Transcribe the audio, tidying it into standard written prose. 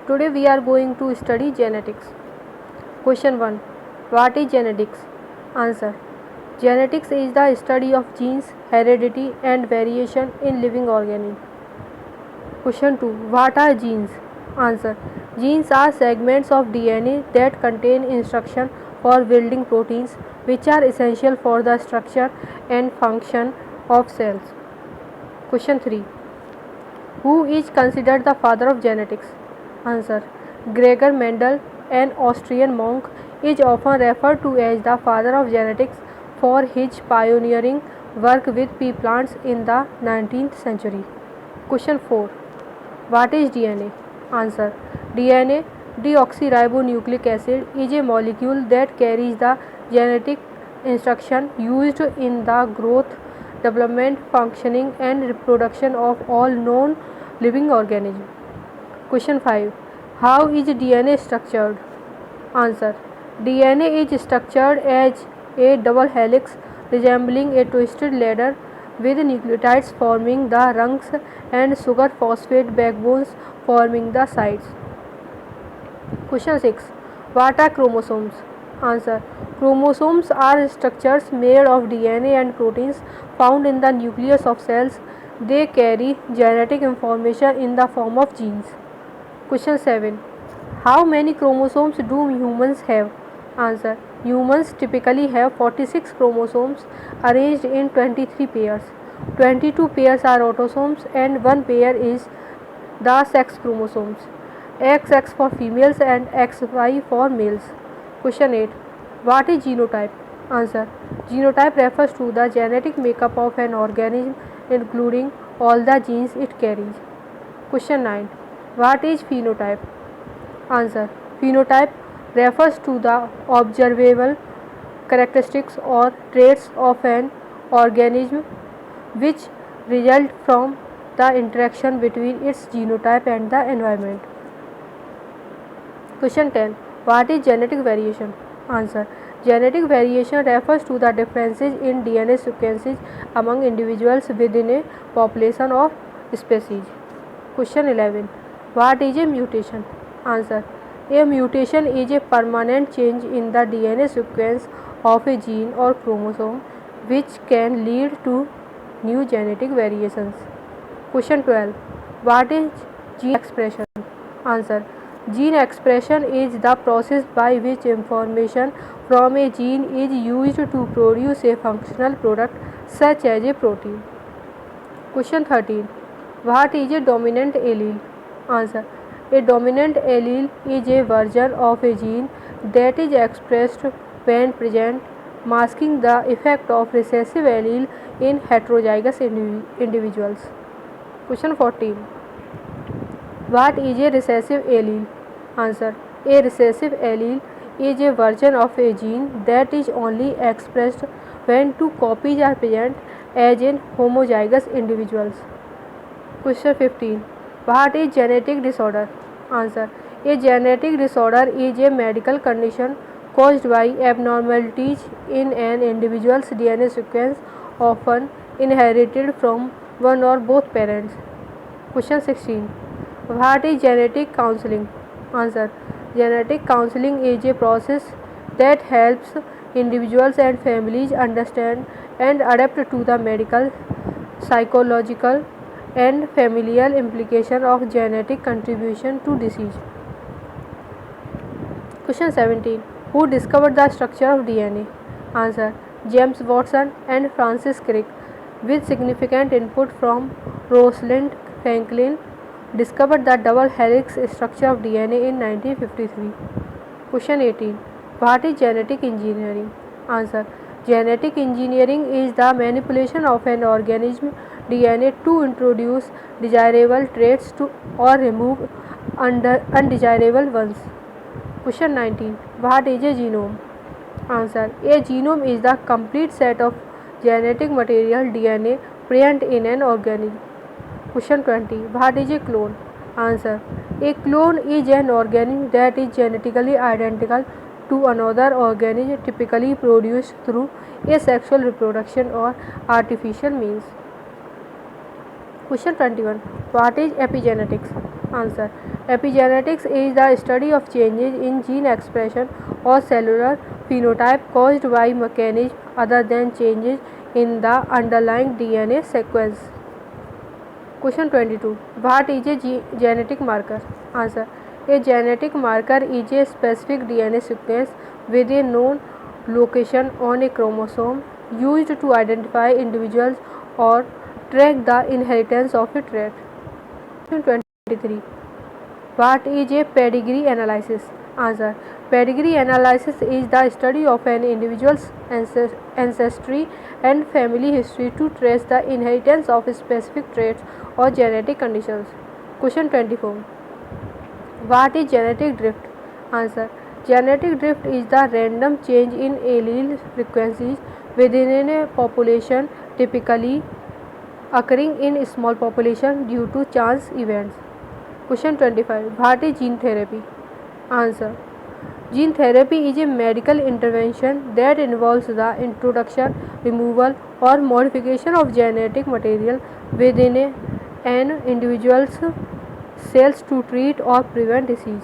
Today we are going to study genetics. Question 1. What is genetics? Answer. Genetics is the study of genes, heredity and variation in living organisms. Question 2. What are genes? Answer. Genes are segments of DNA that contain instructions for building proteins which are essential for the structure and function of cells. Question 3. Who is considered the father of genetics? Answer. Gregor Mendel, an Austrian monk, is often referred to as the father of genetics for his pioneering work with pea plants in the 19th century. Question 4. What is DNA? Answer. DNA, deoxyribonucleic acid, is a molecule that carries the genetic instruction used in the growth, development, functioning and reproduction of all known living organisms. Question 5. How is DNA structured? Answer. DNA is structured as a double helix resembling a twisted ladder with nucleotides forming the rungs and sugar phosphate backbones forming the sides. Question 6. What are chromosomes? Answer. Chromosomes are structures made of DNA and proteins found in the nucleus of cells. They carry genetic information in the form of genes. Question 7. How many chromosomes do humans have? Answer. Humans typically have 46 chromosomes arranged in 23 pairs. 22 pairs are autosomes and 1 pair is the sex chromosomes. XX for females and XY for males. Question 8. What is genotype? Answer. Genotype refers to the genetic makeup of an organism including all the genes it carries. Question 9. What is phenotype? Answer. Phenotype refers to the observable characteristics or traits of an organism which result from the interaction between its genotype and the environment. Question 10. What is genetic variation? Answer. Genetic variation refers to the differences in DNA sequences among individuals within a population of species. Question 11. What is a mutation? Answer. A mutation is a permanent change in the DNA sequence of a gene or chromosome which can lead to new genetic variations. Question 12. What is gene expression? Answer. Gene expression is the process by which information from a gene is used to produce a functional product such as a protein. Question 13. What is a dominant allele? Answer. A dominant allele is a version of a gene that is expressed when present, masking the effect of recessive allele in heterozygous individuals. Question 14. What is a recessive allele? Answer. A recessive allele is a version of a gene that is only expressed when two copies are present as in homozygous individuals. Question 15. What is genetic disorder? Answer. A genetic disorder is a medical condition caused by abnormalities in an individual's DNA sequence, often inherited from one or both parents. Question 16. What is genetic counseling? Answer. Genetic counseling is a process that helps individuals and families understand and adapt to the medical, psychological, and familial implication of genetic contribution to disease. Question 17. Who discovered the structure of DNA? Answer. James Watson and Francis Crick, with significant input from Rosalind Franklin, discovered the double helix structure of DNA in 1953. Question 18. What is genetic engineering? Answer. Genetic engineering is the manipulation of an organism DNA to introduce desirable traits or remove undesirable ones. Question 19. What is a genome? Answer. A genome is the complete set of genetic material DNA present in an organism. Question 20. What is a clone? Answer. A clone is an organism that is genetically identical to another organism, typically produced through asexual reproduction or artificial means. Question 21. What is epigenetics? Answer. Epigenetics is the study of changes in gene expression or cellular phenotype caused by mechanisms other than changes in the underlying DNA sequence. Question 22. What is a genetic marker? Answer. A genetic marker is a specific DNA sequence with a known location on a chromosome used to identify individuals or track the inheritance of a trait. Question 23. What is a pedigree analysis? Answer. Pedigree analysis is the study of an individual's ancestry and family history to trace the inheritance of specific traits or genetic conditions. Question 24. What is genetic drift? Answer. Genetic drift is the random change in allele frequencies within a population, typically occurring in a small population due to chance events. Question 25. What is gene therapy? Answer. Gene therapy is a medical intervention that involves the introduction, removal, or modification of genetic material within an individual's cells to treat or prevent disease.